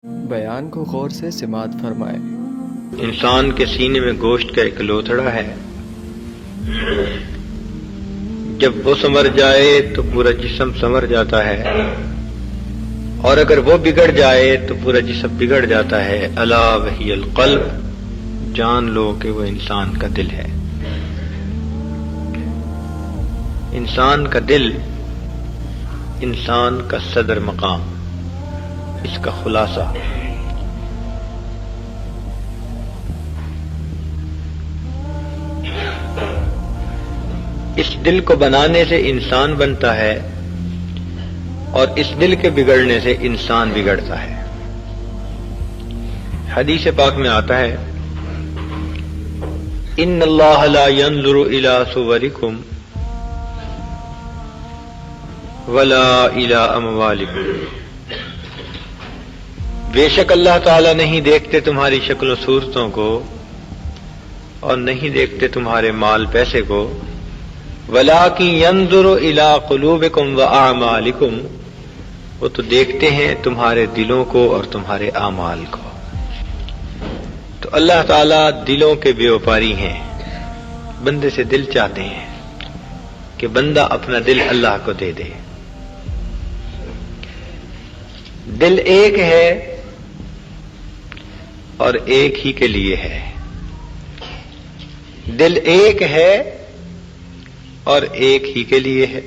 بیان کو غور سے سماعت فرمائیں۔ انسان کے سینے میں گوشت کا ایک لوتھڑا ہے، جب وہ سنور جائے تو پورا جسم سنور جاتا ہے، اور اگر وہ بگڑ جائے تو پورا جسم بگڑ جاتا ہے۔ الا وہی القلب، جان لو کہ وہ انسان کا دل ہے۔ انسان کا دل انسان کا صدر مقام، اس کا خلاصہ اس دل کو بنانے سے انسان بنتا ہے، اور اس دل کے بگڑنے سے انسان بگڑتا ہے۔ حدیث پاک میں آتا ہے، ان اللہ لا ينظر الى صورکم ولا الى اموالکم، بے شک اللہ تعالیٰ نہیں دیکھتے تمہاری شکل و صورتوں کو، اور نہیں دیکھتے تمہارے مال پیسے کو، وَلَٰكِن يَنظُرُ إِلَىٰ قُلُوبِكُمْ وَأَعْمَالِكُمْ، وہ تو دیکھتے ہیں تمہارے دلوں کو اور تمہارے اعمال کو۔ تو اللہ تعالیٰ دلوں کے بیوپاری ہیں، بندے سے دل چاہتے ہیں کہ بندہ اپنا دل اللہ کو دے دے۔ دل ایک ہے اور ایک ہی کے لیے ہے۔ دل ایک ہے اور ایک ہی کے لیے ہے۔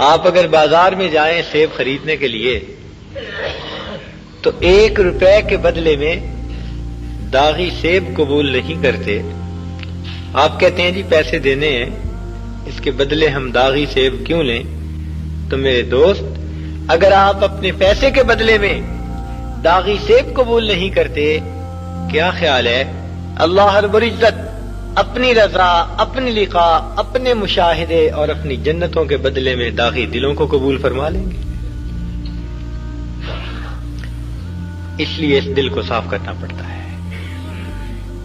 آپ اگر بازار میں جائیں سیب خریدنے کے لیے تو 1 روپے کے بدلے میں داغی سیب قبول نہیں کرتے۔ آپ کہتے ہیں جی پیسے دینے ہیں، اس کے بدلے ہم داغی سیب کیوں لیں؟ تو میرے دوست، اگر آپ اپنے پیسے کے بدلے میں داغی سیب قبول نہیں کرتے، کیا خیال ہے اللہ رب العزت اپنی رضا، اپنی لقاء، اپنے مشاہدے اور اپنی جنتوں کے بدلے میں داغی دلوں کو قبول فرما لیں گے؟ اس لیے اس دل کو صاف کرنا پڑتا ہے۔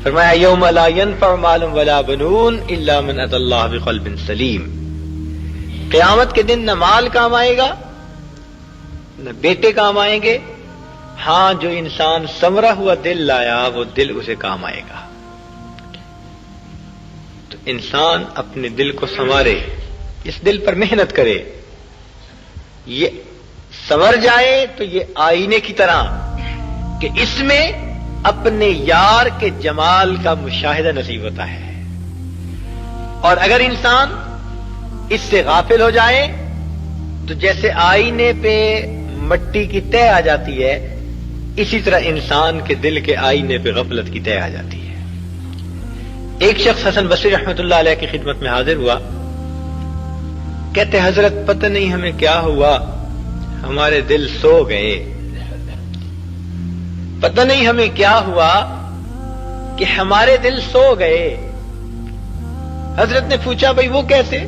فرمایا یوم لا ينفع مال ولا بنون الا من اتى اللہ بقلب سلیم، قیامت کے دن نہ مال کام آئے گا نہ بیٹے کام آئیں گے، ہاں جو انسان سنورا ہوا دل لایا وہ دل اسے کام آئے گا۔ تو انسان اپنے دل کو سنوارے، اس دل پر محنت کرے، یہ سنور جائے تو یہ آئینے کی طرح کہ اس میں اپنے یار کے جمال کا مشاہدہ نصیب ہوتا ہے۔ اور اگر انسان اس سے غافل ہو جائے تو جیسے آئینے پہ مٹی کی تہ آ جاتی ہے، اسی طرح انسان کے دل کے آئینے پہ غفلت کی تہ آ جاتی ہے۔ ایک شخص حسن بصری رحمۃ اللہ علیہ کی خدمت میں حاضر ہوا، کہتے حضرت پتہ نہیں ہمیں کیا ہوا، ہمارے دل سو گئے، پتہ نہیں ہمیں کیا ہوا کہ ہمارے دل سو گئے۔ حضرت نے پوچھا بھئی وہ کیسے؟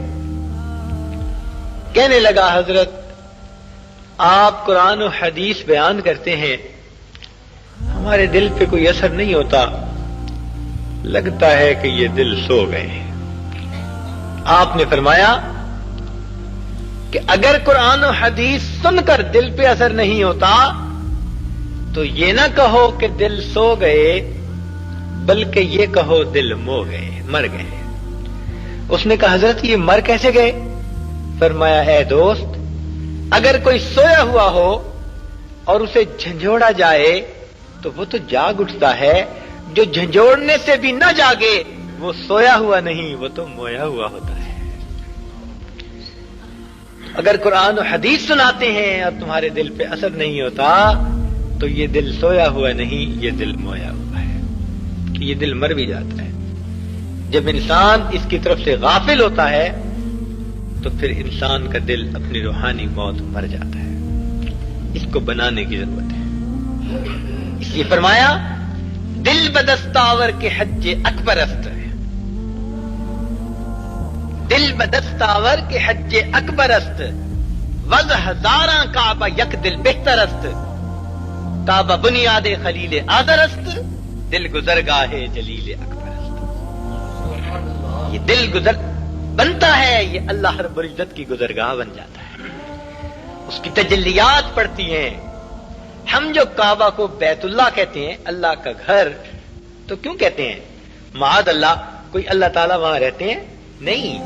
کہنے لگا حضرت آپ قرآن و حدیث بیان کرتے ہیں، ہمارے دل پہ کوئی اثر نہیں ہوتا، لگتا ہے کہ یہ دل سو گئے۔ آپ نے فرمایا کہ اگر قرآن و حدیث سن کر دل پہ اثر نہیں ہوتا تو یہ نہ کہو کہ دل سو گئے، بلکہ یہ کہو دل مو گئے، مر گئے۔ اس نے کہا حضرت یہ مر کیسے گئے؟ فرمایا اے دوست، اگر کوئی سویا ہوا ہو اور اسے جھنجھوڑا جائے تو وہ تو جاگ اٹھتا ہے، جو جھنجھوڑنے سے بھی نہ جاگے وہ سویا ہوا نہیں، وہ تو مویا ہوا ہوتا ہے۔ اگر قرآن و حدیث سناتے ہیں اور تمہارے دل پہ اثر نہیں ہوتا تو یہ دل سویا ہوا نہیں، یہ دل مویا ہوا ہے، یہ دل مر بھی جاتا ہے۔ جب انسان اس کی طرف سے غافل ہوتا ہے تو پھر انسان کا دل اپنی روحانی موت مر جاتا ہے۔ اس کو بنانے کی ضرورت ہے۔ اس لیے فرمایا دل بدستاور کے حج اکبر است، دل بدستاور کے حج اکبر است، وز ہزاراں کعبہ یک دل بہتر است، کعبہ بنیاد خلیل آذر است، دل گزرگاہ جلیل اکبر است۔ یہ دل گزر بنتا ہے، یہ اللہ رب العزت کی گزرگاہ بن جاتا ہے، اس کی تجلیات پڑتی ہیں، ہم جو کعبہ کو بیت اللہ کہتے ہیں، اللہ کا گھر، تو کیوں کہتے ہیں؟ معاذ اللہ، کوئی اللہ تعالیٰ وہاں رہتے ہیں؟ نہیں،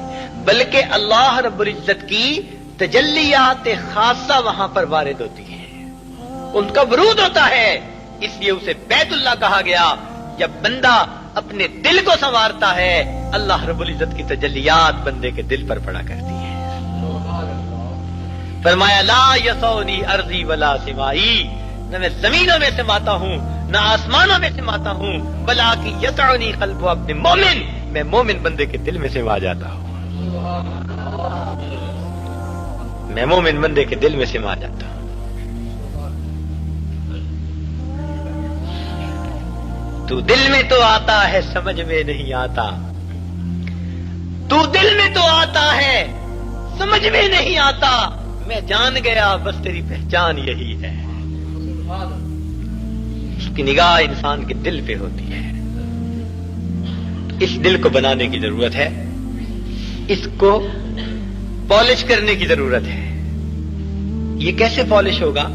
بلکہ اللہ رب العزت کی تجلیات خاصہ وہاں پر وارد ہوتی ہیں، ان کا ورود ہوتا ہے، اس لیے اسے بیت اللہ کہا گیا۔ جب بندہ اپنے دل کو سنوارتا ہے، اللہ رب العزت کی تجلیات بندے کے دل پر پڑا کرتی ہیں۔ فرمایا لا یسونی ارضی ولا سمائی، نہ میں زمینوں میں سماتا ہوں نہ آسمانوں میں سماتا ہوں، بلکہ یسعنی قلب ابن مومن، میں مومن بندے کے دل میں سما جاتا ہوں، میں مومن بندے کے دل میں سما جاتا ہوں۔ تو دل میں تو آتا ہے سمجھ میں نہیں آتا، تو دل میں تو آتا ہے سمجھ میں نہیں آتا، میں جان گیا بس تیری پہچان یہی ہے۔ اس کی نگاہ انسان کے دل پہ ہوتی ہے، اس دل کو بنانے کی ضرورت ہے، اس کو پالش کرنے کی ضرورت ہے۔ یہ کیسے پالش ہوگا؟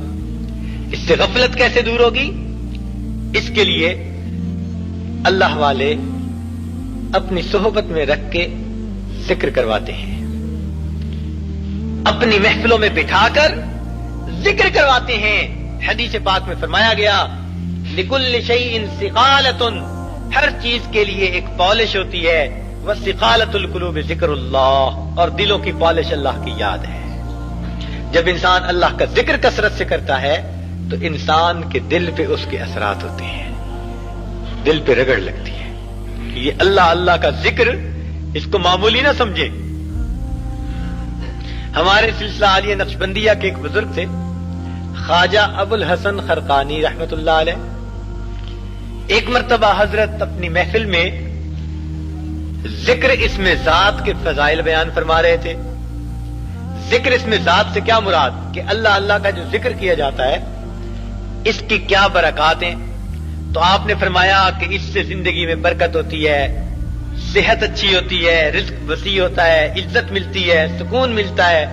اس سے غفلت کیسے دور ہوگی؟ اس کے لیے اللہ والے اپنی صحبت میں رکھ کے ذکر کرواتے ہیں، اپنی محفلوں میں بٹھا کر ذکر کرواتے ہیں۔ حدیث پاک میں فرمایا گیا لِكُلِّ شَيْءٍ ثِقَالَةٌ، ہر چیز کے لیے ایک پالش ہوتی ہے، وَثِقَالَةُ الْقُلُوبِ ذِكْرُ اللَّهِ، اور دلوں کی پالش اللہ کی یاد ہے۔ جب انسان اللہ کا ذکر کثرت سے کرتا ہے تو انسان کے دل پہ اس کے اثرات ہوتے ہیں، دل پہ رگڑ لگتی ہے۔ یہ اللہ اللہ کا ذکر اس کو معمولی نہ سمجھے۔ ہمارے سلسلہ عالیہ نقشبندیہ کے ایک بزرگ تھے، خواجہ ابو الحسن خرقانی رحمت اللہ علیہ۔ ایک مرتبہ حضرت اپنی محفل میں ذکر اسم ذات کے فضائل بیان فرما رہے تھے۔ ذکر اسم ذات سے کیا مراد؟ کہ اللہ اللہ کا جو ذکر کیا جاتا ہے اس کی کیا برکات ہیں؟ تو آپ نے فرمایا کہ اس سے زندگی میں برکت ہوتی ہے، صحت اچھی ہوتی ہے، رزق وسیع ہوتا ہے، عزت ملتی ہے، سکون ملتا ہے،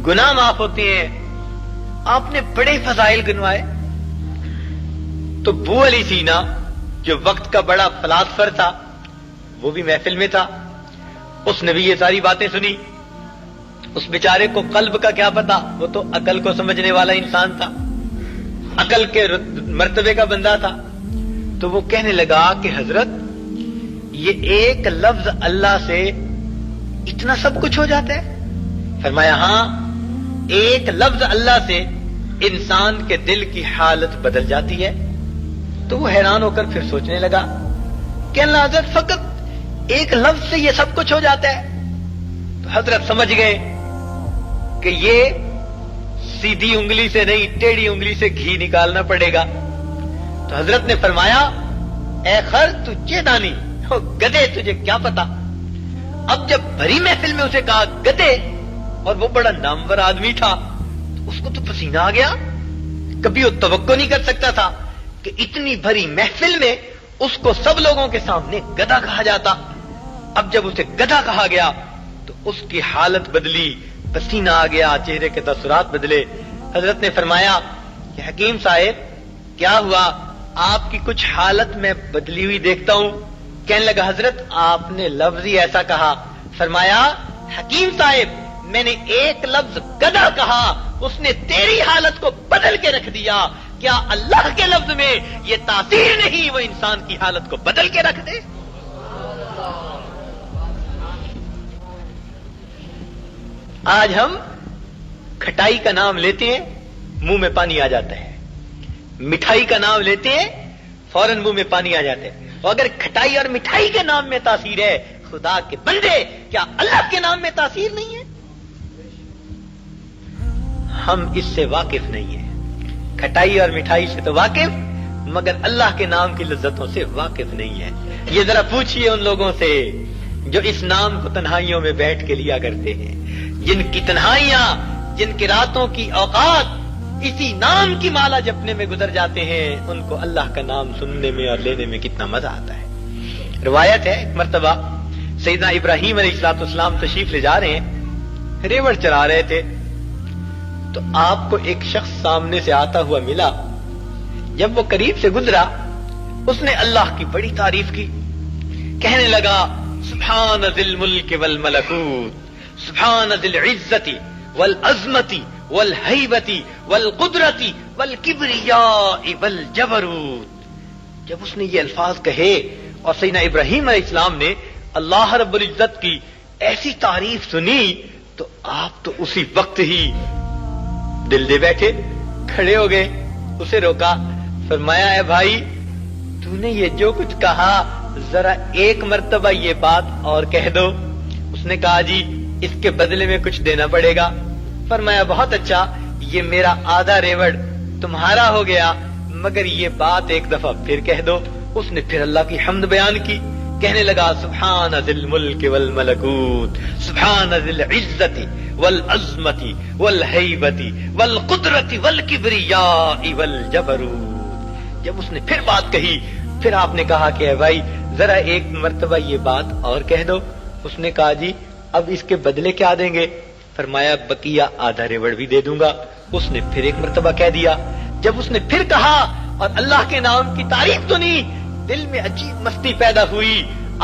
گناہ معاف ہوتے ہیں۔ آپ نے بڑے فضائل گنوائے۔ تو ابو علی سینا جو وقت کا بڑا فلاسفر تھا، وہ بھی محفل میں تھا، اس نے بھی یہ ساری باتیں سنی۔ اس بیچارے کو قلب کا کیا پتا، وہ تو عقل کو سمجھنے والا انسان تھا، عقل کے مرتبے کا بندہ تھا۔ تو وہ کہنے لگا کہ حضرت یہ ایک لفظ اللہ سے اتنا سب کچھ ہو جاتا ہے؟ فرمایا ہاں، ایک لفظ اللہ سے انسان کے دل کی حالت بدل جاتی ہے۔ تو وہ حیران ہو کر پھر سوچنے لگا کہ اللہ حضرت فقط ایک لفظ سے یہ سب کچھ ہو جاتا ہے؟ تو حضرت سمجھ گئے کہ یہ سیدھی انگلی سے نہیں، ٹیڑھی انگلی سے گھی نکالنا پڑے گا۔ تو حضرت نے فرمایا اے خر تجھے دانی، گدے تجھے کیا پتا۔ اب جب بھری محفل میں اسے کہا گدے، اور وہ بڑا نامور آدمی تھا، تو اس کو تو پسینہ آ گیا۔ کبھی وہ توقع نہیں کر سکتا تھا کہ اتنی بھری محفل میں اس کو سب لوگوں کے سامنے گدھا کہا جاتا۔ اب جب اسے گدھا کہا گیا تو اس کی حالت بدلی، پسینہ آ گیا، چہرے کے تاثرات بدلے۔ حضرت نے فرمایا کہ حکیم صاحب کیا ہوا؟ آپ کی کچھ حالت میں بدلی ہوئی دیکھتا ہوں۔ کہنے لگا حضرت آپ نے لفظ ہی ایسا کہا۔ فرمایا حکیم صاحب میں نے ایک لفظ گدھا کہا، اس نے تیری حالت کو بدل کے رکھ دیا۔ کیا اللہ کے لفظ میں یہ تاثیر نہیں وہ انسان کی حالت کو بدل کے رکھ دے؟ آج ہم کھٹائی کا نام لیتے ہیں، منہ میں پانی آ جاتا ہے، مٹھائی کا نام لیتے ہیں، فوراً منہ میں پانی آ جاتا ہے۔ اور اگر کھٹائی اور مٹھائی کے نام میں تاثیر ہے، خدا کے بندے کیا اللہ کے نام میں تاثیر نہیں ہے؟ ہم اس سے واقف نہیں ہیں، کھٹائی اور مٹھائی سے تو واقف، مگر اللہ کے نام کی لذتوں سے واقف نہیں ہے۔ یہ ذرا پوچھئے ان لوگوں سے جو اس نام کو تنہائیوں میں بیٹھ کے لیا کرتے ہیں، جن کی تنہائیاں، جن کی راتوں کی اوقات اسی نام کی مالا جپنے میں گزر جاتے ہیں، ان کو اللہ کا نام سننے میں اور لینے میں کتنا مزہ آتا ہے۔ روایت ہے ایک مرتبہ سیدنا ابراہیم علیہ السلام تشریف لے جا رہے ہیں، ریوڑ چرا رہے تھے، تو آپ کو ایک شخص سامنے سے آتا ہوا ملا. جب وہ قریب سے گزرا اس نے اللہ کی بڑی تعریف کی, کہنے لگا سبحان ذی الملک والملکوت, سبحان ذی العزت والعظمت والہیبت والقدرت والکبریاء والجبروت. جب اس نے یہ الفاظ کہے اور سیدنا ابراہیم علیہ السلام نے اللہ رب العزت کی ایسی تعریف سنی تو آپ تو اسی وقت ہی دل دے بیٹھے, کھڑے ہو گئے, اسے روکا, فرمایا اے بھائی تو نے یہ جو کچھ کہا ذرا ایک مرتبہ یہ بات اور کہہ دو. اس نے کہا جی اس کے بدلے میں کچھ دینا پڑے گا. فرمایا بہت اچھا, یہ میرا آدھا ریوڑ تمہارا ہو گیا, مگر یہ بات ایک دفعہ پھر کہہ دو. اس نے پھر اللہ کی حمد بیان کی, کہنے لگا سبحان ذی الملک والملکوت, سبحان ذی العزت والعظمت والہیبت والقدرت والکبریاء والجبروت. جب اس نے پھر بات کہی پھر آپ نے کہا کہ اے بھائی ذرا ایک مرتبہ یہ بات اور کہہ دو. اس نے کہا جی اب اس کے بدلے کیا دیں گے؟ فرمایا بقیہ آدھا ریوڑ بھی دے دوں گا. اس نے پھر ایک مرتبہ کہہ دیا. جب اس نے پھر کہا اور اللہ کے نام کی تعریف سنی دل میں عجیب مستی پیدا ہوئی.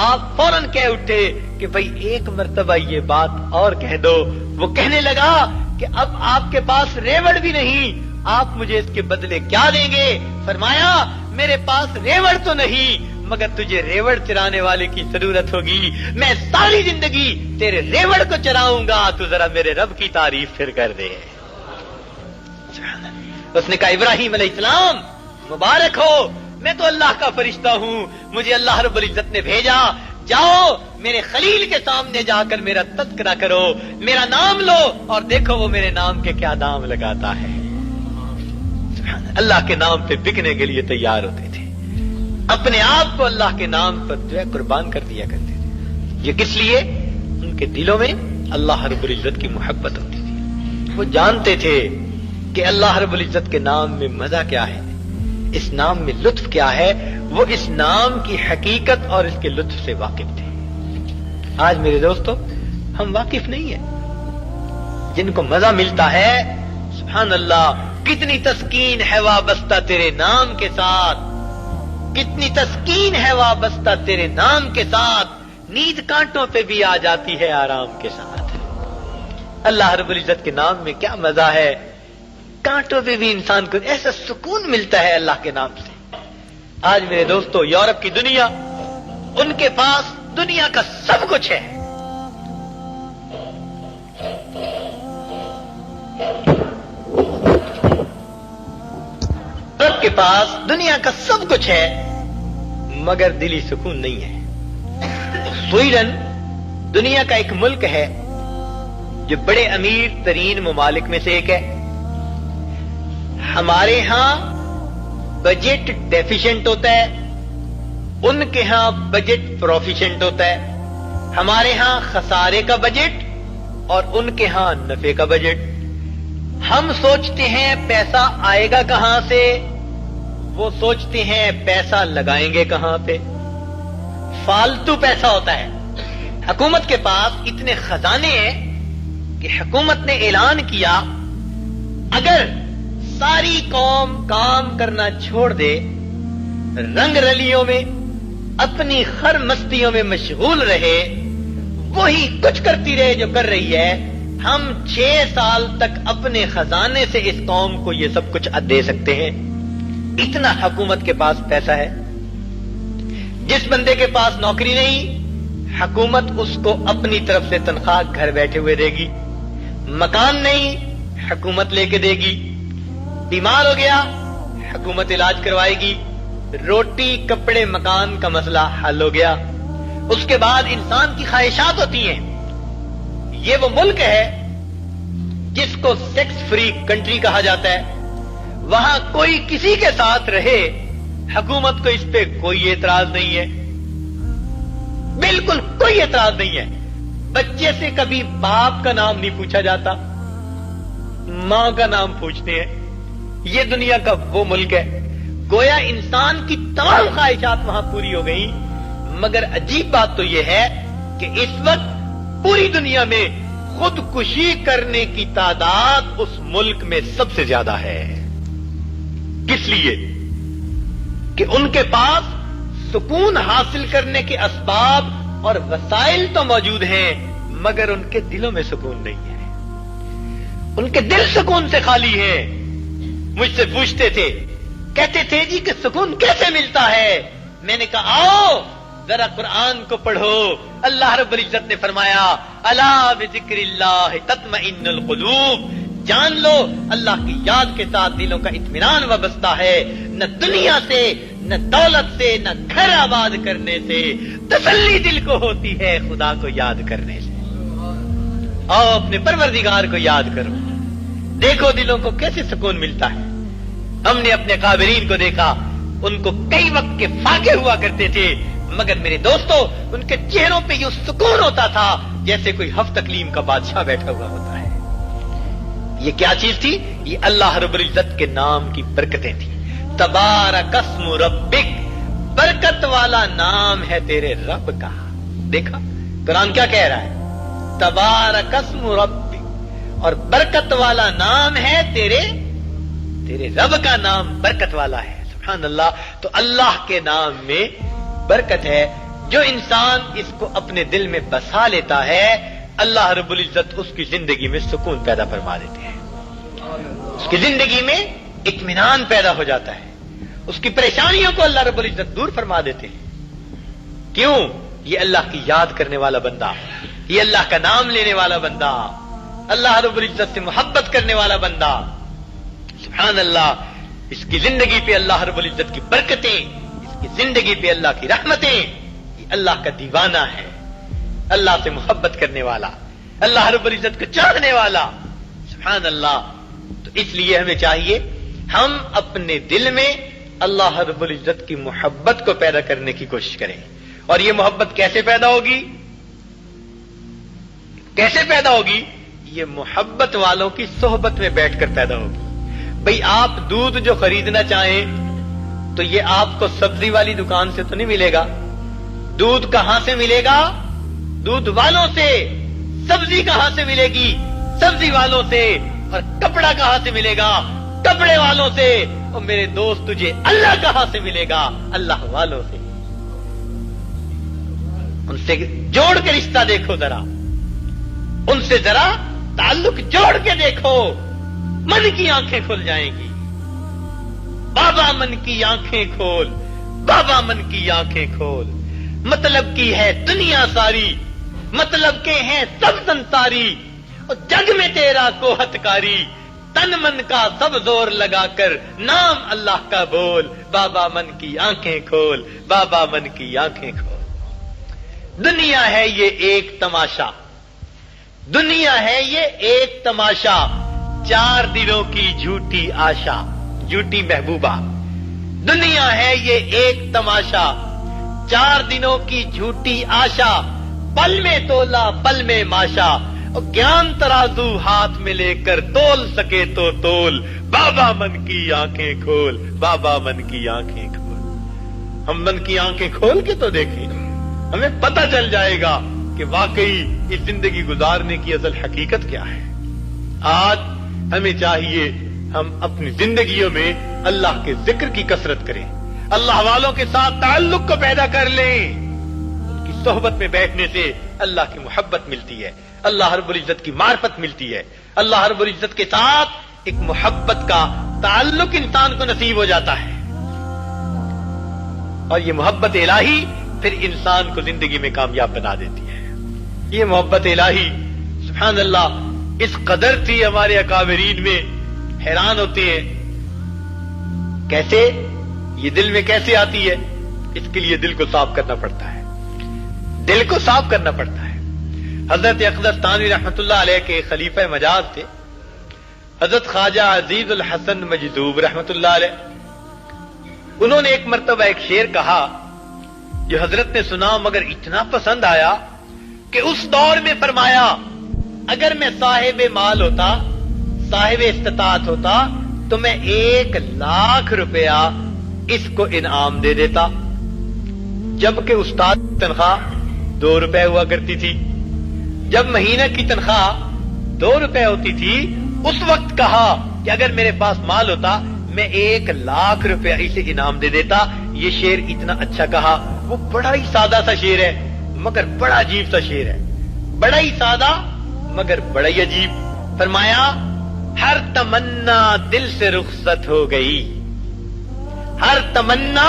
آپ فوراً کہہ اٹھے کہ بھائی ایک مرتبہ یہ بات اور کہہ دو. وہ کہنے لگا کہ اب آپ کے پاس ریوڑ بھی نہیں, آپ مجھے اس کے بدلے کیا دیں گے؟ فرمایا میرے پاس ریوڑ تو نہیں مگر تجھے ریوڑ چرانے والے کی ضرورت ہوگی. میں ساری زندگی تیرے ریوڑ کو چراؤں گا, تو ذرا میرے رب کی تعریف پھر کر دے. اس نے کہا ابراہیم علیہ السلام مبارک ہو, میں تو اللہ کا فرشتہ ہوں, مجھے اللہ رب العزت نے بھیجا. جاؤ میرے خلیل کے سامنے جا کر میرا تذکرہ کرو, میرا نام لو اور دیکھو وہ میرے نام کے کیا دام لگاتا ہے. اللہ کے نام پہ بکنے کے لیے تیار ہوتے تھے, اپنے آپ کو اللہ کے نام پر جو ہے قربان کر دیا کرتے تھے. یہ کس لیے؟ ان کے دلوں میں اللہ رب العزت کی محبت ہوتی تھی. وہ جانتے تھے کہ اللہ رب العزت کے نام میں مزہ کیا ہے, اس نام میں لطف کیا ہے. وہ اس نام کی حقیقت اور اس کے لطف سے واقف تھے. آج میرے دوستو ہم واقف نہیں ہیں. جن کو مزہ ملتا ہے سبحان اللہ, کتنی تسکین ہے وابستہ تیرے نام کے ساتھ, کتنی تسکین ہے وابستہ تیرے نام کے ساتھ. نیند کانٹوں پہ بھی آ جاتی ہے آرام کے ساتھ. اللہ رب العزت کے نام میں کیا مزہ ہے, کانٹوں پہ بھی انسان کو ایسا سکون ملتا ہے اللہ کے نام سے. آج میرے دوستو یورپ کی دنیا, ان کے پاس دنیا کا سب کچھ ہے. یورپ کے پاس دنیا کا سب کچھ ہے مگر دلی سکون نہیں ہے. سویڈن دنیا کا ایک ملک ہے جو بڑے امیر ترین ممالک میں سے ایک ہے. ہمارے ہاں بجٹ ڈیفیشنٹ ہوتا ہے, ان کے ہاں بجٹ پروفیشنٹ ہوتا ہے. ہمارے ہاں خسارے کا بجٹ اور ان کے ہاں نفع کا بجٹ. ہم سوچتے ہیں پیسہ آئے گا کہاں سے, وہ سوچتے ہیں پیسہ لگائیں گے کہاں پہ. فالتو پیسہ ہوتا ہے. حکومت کے پاس اتنے خزانے ہیں کہ حکومت نے اعلان کیا اگر ساری قوم کام کرنا چھوڑ دے, رنگ رلیوں میں اپنی خر مستیوں میں مشغول رہے, وہی کچھ کرتی رہے جو کر رہی ہے, ہم 6 سال تک اپنے خزانے سے اس قوم کو یہ سب کچھ دے سکتے ہیں. اتنا حکومت کے پاس پیسہ ہے. جس بندے کے پاس نوکری نہیں, حکومت اس کو اپنی طرف سے تنخواہ گھر بیٹھے ہوئے دے گی. مکان نہیں, حکومت لے کے دے گی. بیمار ہو گیا, حکومت علاج کروائے گی. روٹی کپڑے مکان کا مسئلہ حل ہو گیا. اس کے بعد انسان کی خواہشات ہوتی ہیں. یہ وہ ملک ہے جس کو سیکس فری کنٹری کہا جاتا ہے. وہاں کوئی کسی کے ساتھ رہے, حکومت کو اس پہ کوئی اعتراض نہیں ہے, بالکل کوئی اعتراض نہیں ہے. بچے سے کبھی باپ کا نام نہیں پوچھا جاتا, ماں کا نام پوچھتے ہیں. یہ دنیا کا وہ ملک ہے گویا انسان کی تمام خواہشات وہاں پوری ہو گئیں. مگر عجیب بات تو یہ ہے کہ اس وقت پوری دنیا میں خودکشی کرنے کی تعداد اس ملک میں سب سے زیادہ ہے. کس لیے؟ کہ ان کے پاس سکون حاصل کرنے کے اسباب اور وسائل تو موجود ہیں مگر ان کے دلوں میں سکون نہیں ہے. ان کے دل سکون سے خالی ہیں. مجھ سے پوچھتے تھے, کہتے تھے جی کہ سکون کیسے ملتا ہے؟ میں نے کہا آؤ ذرا قرآن کو پڑھو. اللہ رب العزت نے فرمایا الا بذکر اللہ تطمئن القلوب. جان لو اللہ کی یاد کے ساتھ دلوں کا اطمینان وابستہ ہے. نہ دنیا سے, نہ دولت سے, نہ گھر آباد کرنے سے. تسلی دل کو ہوتی ہے خدا کو یاد کرنے سے. آؤ اپنے پروردگار کو یاد کرو. دیکھو دلوں کو کیسے سکون ملتا ہے. ہم نے اپنے قابرین کو دیکھا, ان کو کئی وقت کے فاقے ہوا کرتے تھے مگر میرے دوستو ان کے چہروں پہ یہ سکون ہوتا تھا جیسے کوئی ہفت اقلیم کا بادشاہ بیٹھا ہوا ہوتا ہے. یہ کیا چیز تھی؟ یہ اللہ رب العزت کے نام کی برکتیں تھیں. تبارک اسم ربک, برکت والا نام ہے تیرے رب کا. دیکھا قرآن کیا کہہ رہا ہے؟ تبارک اسم ربک, اور برکت والا نام ہے تیرے رب کا نام برکت والا ہے. سبحان اللہ. تو اللہ کے نام میں برکت ہے. جو انسان اس کو اپنے دل میں بسا لیتا ہے اللہ رب العزت اس کی زندگی میں سکون پیدا فرما دیتے ہیں. اس کی زندگی میں اطمینان پیدا ہو جاتا ہے. اس کی پریشانیوں کو اللہ رب العزت دور فرما دیتے ہیں. کیوں؟ یہ اللہ کی یاد کرنے والا بندہ, یہ اللہ کا نام لینے والا بندہ, اللہ رب العزت سے محبت کرنے والا بندہ. سبحان اللہ. اس کی زندگی پہ اللہ رب العزت کی برکتیں, اس کی زندگی پہ اللہ کی رحمتیں. یہ اللہ کا دیوانہ ہے, اللہ سے محبت کرنے والا, اللہ رب العزت کو چاہنے والا. سبحان اللہ. تو اس لیے ہمیں چاہیے ہم اپنے دل میں اللہ رب العزت کی محبت کو پیدا کرنے کی کوشش کریں. اور یہ محبت کیسے پیدا ہوگی؟ کیسے پیدا ہوگی؟ یہ محبت والوں کی صحبت میں بیٹھ کر پیدا ہوگی. بھئی آپ دودھ جو خریدنا چاہیں تو یہ آپ کو سبزی والی دکان سے تو نہیں ملے گا. دودھ کہاں سے ملے گا؟ دودھ والوں سے. سبزی کہاں سے ملے گی؟ سبزی والوں سے. اور کپڑا کہاں سے ملے گا؟ کپڑے والوں سے. اور میرے دوست تجھے اللہ کہاں سے ملے گا؟ اللہ والوں سے. ان سے جوڑ کے رشتہ دیکھو ذرا, ان سے ذرا تعلق جوڑ کے دیکھو, من کی آنکھیں کھل جائیں گی. بابا من کی آنکھیں کھول, بابا من کی آنکھیں کھول. مطلب کی ہے دنیا ساری, مطلب کے ہیں سب سنساری. اور جگ میں تیرا کوہتکاری, تن من کا سب زور لگا کر نام اللہ کا بول. بابا من کی آنکھیں کھول, بابا من کی آنکھیں کھول. دنیا ہے یہ ایک تماشا, دنیا ہے یہ ایک تماشا. 4 دنوں کی جھوٹی آشا, جھوٹی محبوبہ. دنیا ہے یہ ایک تماشا, 4 دنوں کی جھوٹی آشا. پل میں تولا پل میں ماشا, اور گیان ترازو ہاتھ میں لے کر تول سکے تو تول. بابا من کی آنکھیں کھول, بابا من کی آنکھیں کھول. ہم من کی آنکھیں کھول کے تو دیکھیں, ہمیں پتہ چل جائے گا کہ واقعی اس زندگی گزارنے کی اصل حقیقت کیا ہے. آج ہمیں چاہیے ہم اپنی زندگیوں میں اللہ کے ذکر کی کثرت کریں, اللہ والوں کے ساتھ تعلق کو پیدا کر لیں. ان کی صحبت میں بیٹھنے سے اللہ کی محبت ملتی ہے, اللہ رب العزت کی معرفت ملتی ہے. اللہ رب العزت کے ساتھ ایک محبت کا تعلق انسان کو نصیب ہو جاتا ہے. اور یہ محبت الہی پھر انسان کو زندگی میں کامیاب بنا دیتی ہے. یہ محبت الہی سبحان اللہ اس قدر تھی ہمارے اکابرین میں, حیران ہوتے ہیں کیسے یہ دل میں کیسے آتی ہے. اس کے لیے دل کو صاف کرنا پڑتا ہے, دل کو صاف کرنا پڑتا ہے. حضرت اقدس تانوی رحمۃ اللہ علیہ کے خلیفہ مجاز تھے حضرت خواجہ عزیز الحسن مجذوب رحمۃ اللہ علیہ. انہوں نے ایک مرتبہ ایک شعر کہا جو حضرت نے سنا مگر اتنا پسند آیا کہ اس دور میں فرمایا اگر میں صاحب مال ہوتا, صاحب استطاعت ہوتا تو میں 1,00,000 روپیہ اس کو انعام دے دیتا. جبکہ استاد کی تنخواہ 2 روپے ہوا کرتی تھی. جب مہینے کی تنخواہ 2 روپے ہوتی تھی اس وقت کہا کہ اگر میرے پاس مال ہوتا میں 1 لاکھ روپے اسے انعام دے دیتا. یہ شعر اتنا اچھا کہا. وہ بڑا ہی سادہ سا شعر ہے مگر بڑا عجیب سا شعر ہے. بڑا ہی سادہ مگر بڑا ہی عجیب. فرمایا ہر تمنا دل سے رخصت ہو گئی, ہر تمنا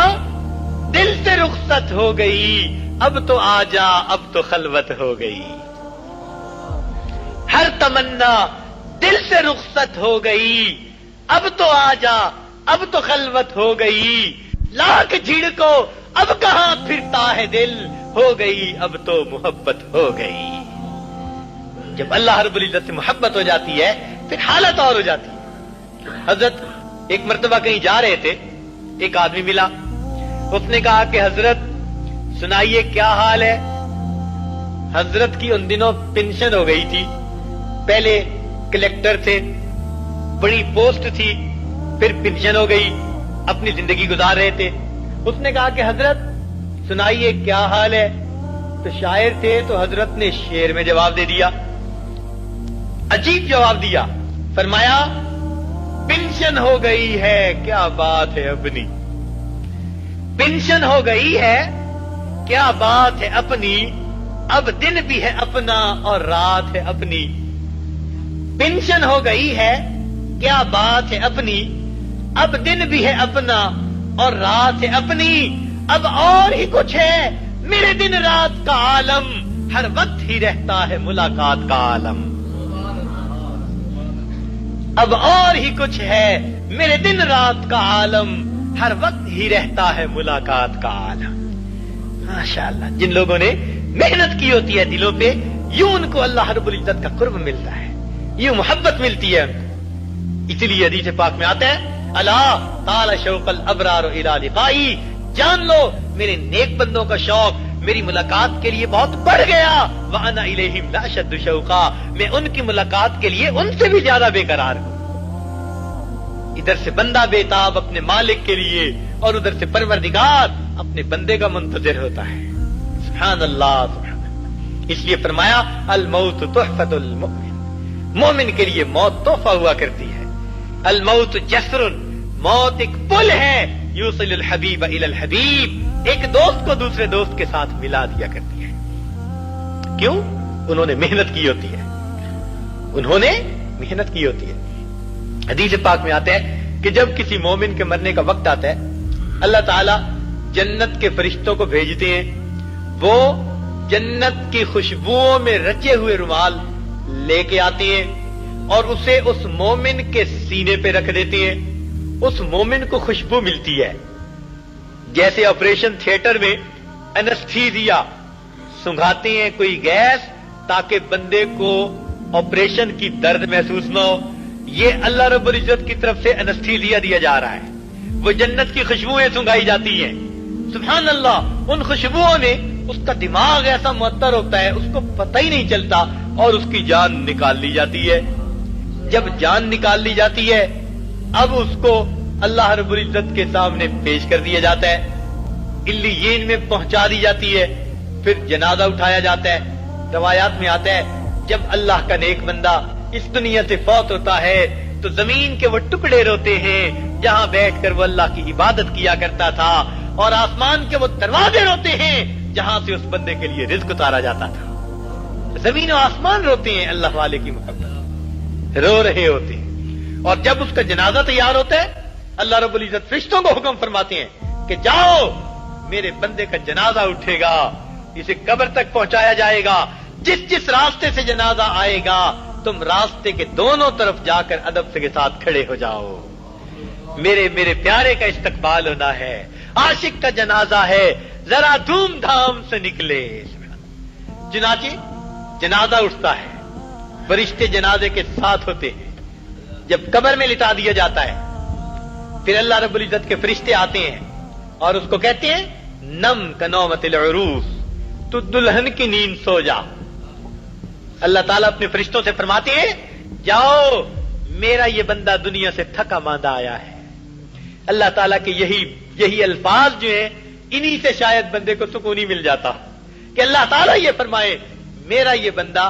دل سے رخصت ہو گئی, اب تو آ جا اب تو خلوت ہو گئی. ہر تمنا دل سے رخصت ہو گئی, اب تو آ جا اب تو خلوت ہو گئی. لاکھ جھڑکو اب کہاں پھرتا ہے دل, ہو گئی اب تو محبت ہو گئی. جب اللہ رب العزت سے محبت ہو جاتی ہے پھر حالت اور ہو جاتی ہے. حضرت ایک مرتبہ کہیں جا رہے تھے, ایک آدمی ملا, اس نے کہا کہ حضرت سنائیے کیا حال ہے. حضرت کی ان دنوں پینشن ہو گئی تھی, پہلے کلیکٹر تھے, بڑی پوسٹ تھی, پھر پینشن ہو گئی, اپنی زندگی گزار رہے تھے. اس نے کہا کہ حضرت سنائیے کیا حال ہے. تو شاعر تھے تو حضرت نے شعر میں جواب دے دیا, عجیب جواب دیا. فرمایا پینشن ہو گئی ہے کیا بات ہے اپنی, پینشن ہو گئی ہے کیا بات ہے اپنی, اب دن بھی ہے اپنا اور رات ہے اپنی. پینشن ہو گئی ہے کیا بات ہے اپنی, اب دن بھی ہے اپنا اور رات ہے اپنی. اب اور ہی کچھ ہے میرے دن رات کا عالم, ہر وقت ہی رہتا ہے ملاقات کا عالم. اب اور ہی کچھ ہے میرے دن رات کا عالم, ہر وقت ہی رہتا ہے ملاقات کا عالم. ماشاءاللہ جن لوگوں نے محنت کی ہوتی ہے دلوں پہ, یوں ان کو اللہ رب العزت کا قرب ملتا ہے, یوں محبت ملتی ہے. اسی لیے حدیث پاک میں آتا ہے الا طال شوق الابرار الى لقائی, جان لو میرے نیک بندوں کا شوق میری ملاقات کے لیے بہت بڑھ گیا. وانا الیہم لاشد شوقا, میں ان کی ملاقات کے لیے ان سے بھی زیادہ بے قرار ہوں. ادھر سے بندہ بےتاب اپنے مالک کے لیے اور ادھر سے پروردگار اپنے بندے کا منتظر ہوتا ہے. سبحان اللہ سبحان اللہ. اس لیے فرمایا الموت تحفۃ المؤمن, مومن کے لیے موت تحفہ ہوا کرتی ہے. الموت جسر, موت ایک پل ہے, یوصل الحبیب الی الحبیب, ایک دوست کو دوسرے دوست کے ساتھ ملا دیا کرتی ہے. کیوں؟ انہوں نے محنت کی ہوتی ہے, انہوں نے محنت کی ہوتی ہے. حدیث پاک میں آتا ہے کہ جب کسی مومن کے مرنے کا وقت آتا ہے اللہ تعالی جنت کے فرشتوں کو بھیجتے ہیں, وہ جنت کی خوشبوؤں میں رچے ہوئے رومال لے کے آتے ہیں اور اسے اس مومن کے سینے پہ رکھ دیتے ہیں. اس مومن کو خوشبو ملتی ہے جیسے آپریشن تھیٹر میں انستھیزیا سنگھاتے ہیں کوئی گیس تاکہ بندے کو آپریشن کی درد محسوس نہ ہو. یہ اللہ رب العزت کی طرف سے انستھیزیا دیا جا رہا ہے, وہ جنت کی خوشبوئیں سنگھائی جاتی ہیں. سبحان اللہ, ان خوشبوؤں نے اس کا دماغ ایسا معطر ہوتا ہے اس کو پتہ ہی نہیں چلتا اور اس کی جان نکال لی جاتی ہے. جب جان نکال لی جاتی ہے اب اس کو اللہ رب العزت کے سامنے پیش کر دیا جاتا ہے, علیین میں پہنچا دی جاتی ہے, پھر جنازہ اٹھایا جاتا ہے. روایات میں آتا ہے جب اللہ کا نیک بندہ اس دنیا سے فوت ہوتا ہے تو زمین کے وہ ٹکڑے روتے ہیں جہاں بیٹھ کر وہ اللہ کی عبادت کیا کرتا تھا, اور آسمان کے وہ دروازے روتے ہیں جہاں سے اس بندے کے لیے رزق اتارا جاتا تھا. زمین و آسمان روتے ہیں اللہ والے کی محبت, رو رہے ہوتے ہیں. اور جب اس کا جنازہ تیار ہوتا ہے اللہ رب العزت فرشتوں کو حکم فرماتے ہیں کہ جاؤ میرے بندے کا جنازہ اٹھے گا, اسے قبر تک پہنچایا جائے گا, جس جس راستے سے جنازہ آئے گا تم راستے کے دونوں طرف جا کر ادب کے ساتھ کھڑے ہو جاؤ, میرے پیارے کا استقبال ہونا ہے, عاشق کا جنازہ ہے, ذرا دھوم دھام سے نکلے. چنانچہ جنازہ اٹھتا ہے, فرشتے جنازے کے ساتھ ہوتے ہیں. جب قبر میں لٹا دیا جاتا ہے پھر اللہ رب العزت کے فرشتے آتے ہیں اور اس کو کہتے ہیں نم کنومت العروس, تو دلہن کی نیند سو جا. اللہ تعالیٰ اپنے فرشتوں سے فرماتے ہیں جاؤ میرا یہ بندہ دنیا سے تھکا ماندہ آیا ہے. اللہ تعالیٰ کے یہی الفاظ جو ہیں انہی سے شاید بندے کو سکون ہی مل جاتا کہ اللہ تعالیٰ یہ فرمائے میرا یہ بندہ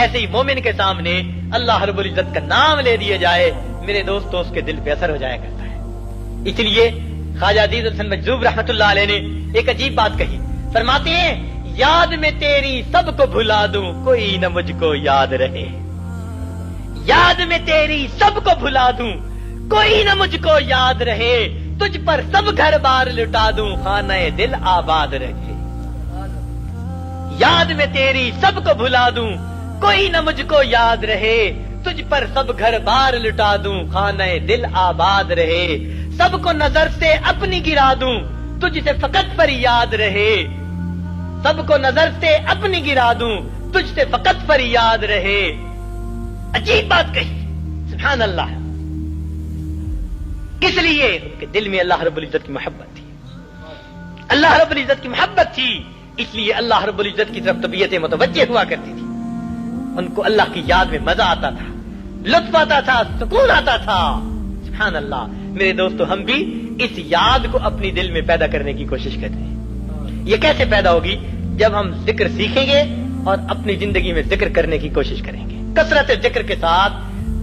ایسے ہی مومن کے سامنے اللہ رب العزت کا نام لے دیا جائے میرے دوستوں اس کے دل پہ اثر ہو جایا کرتا ہے. اس لیے خواجہ عزیز الحسن مجذوب رحمت اللہ علیہ نے ایک عجیب بات کہی. فرماتے ہیں یاد میں تیری سب کو بھلا دوں کوئی نہ مجھ کو یاد رہے. یاد میں تیری سب کو بھلا دوں کوئی نہ مجھ کو یاد رہے. تجھ پر سب گھر بار لٹا دوں خانہ دل آباد رہے. یاد میں تیری سب کو بھلا دوں کوئی نہ مجھ کو یاد رہے. تجھ پر سب گھر بار لٹا دوں خانہ دل آباد رہے. سب کو نظر سے اپنی گرا دوں تجھ سے فقط فریاد رہے. سب کو نظر سے اپنی گرا دوں تجھ سے فقط فریاد رہے. عجیب بات کہی سبحان اللہ. کس لیے؟ ان کے دل میں اللہ رب العزت کی محبت تھی. اللہ رب العزت کی محبت تھی اس لیے اللہ رب العزت کی طرف طبیعتیں متوجہ ہوا کرتی تھی. ان کو اللہ کی یاد میں مزہ آتا تھا, لطف آتا تھا, سکون آتا تھا. سبحان اللہ. میرے دوستو ہم بھی اس یاد کو اپنی دل میں پیدا کرنے کی کوشش کرتے ہیں. یہ کیسے پیدا ہوگی؟ جب ہم ذکر سیکھیں گے اور اپنی زندگی میں ذکر کرنے کی کوشش کریں گے. کثرت ذکر کے ساتھ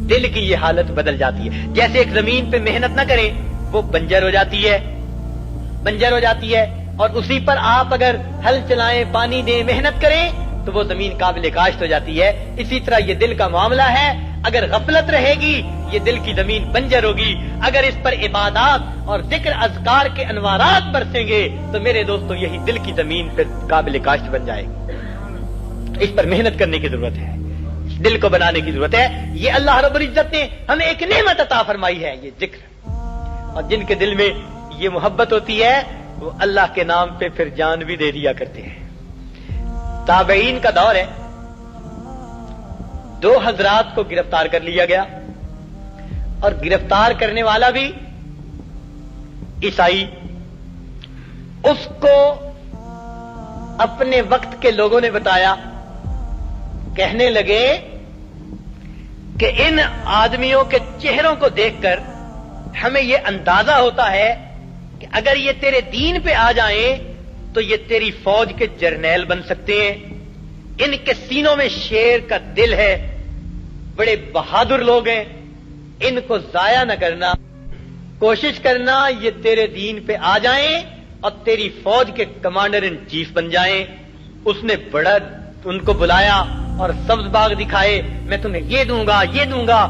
دل کی یہ حالت بدل جاتی ہے. جیسے ایک زمین پہ محنت نہ کریں وہ بنجر ہو جاتی ہے, بنجر ہو جاتی ہے, اور اسی پر آپ اگر ہل چلائیں, پانی دیں, محنت کریں تو وہ زمین قابل کاشت ہو جاتی ہے. اسی طرح یہ دل کا معاملہ ہے. اگر غفلت رہے گی یہ دل کی زمین بنجر ہوگی. اگر اس پر عبادات اور ذکر اذکار کے انوارات برسیں گے تو میرے دوستو یہی دل کی زمین پھر قابل کاشت بن جائے گی. اس پر محنت کرنے کی ضرورت ہے, دل کو بنانے کی ضرورت ہے. یہ اللہ رب العزت نے ہمیں ایک نعمت عطا فرمائی ہے یہ ذکر. اور جن کے دل میں یہ محبت ہوتی ہے وہ اللہ کے نام پہ پھر جان بھی دے دیا کرتے ہیں. تابعین کا دور ہے. 2 حضرات کو گرفتار کر لیا گیا اور گرفتار کرنے والا بھی عیسائی. اس کو اپنے وقت کے لوگوں نے بتایا, کہنے لگے کہ ان آدمیوں کے چہروں کو دیکھ کر ہمیں یہ اندازہ ہوتا ہے کہ اگر یہ تیرے دین پہ آ جائیں تو یہ تیری فوج کے جرنیل بن سکتے ہیں. ان کے سینوں میں شیر کا دل ہے, بڑے بہادر لوگ ہیں. ان کو ضائع نہ کرنا, کوشش کرنا یہ تیرے دین پہ آ جائیں اور تیری فوج کے کمانڈر ان چیف بن جائیں. اس نے بڑا ان کو بلایا اور سبز باغ دکھائے, میں تمہیں یہ دوں گا یہ دوں گا.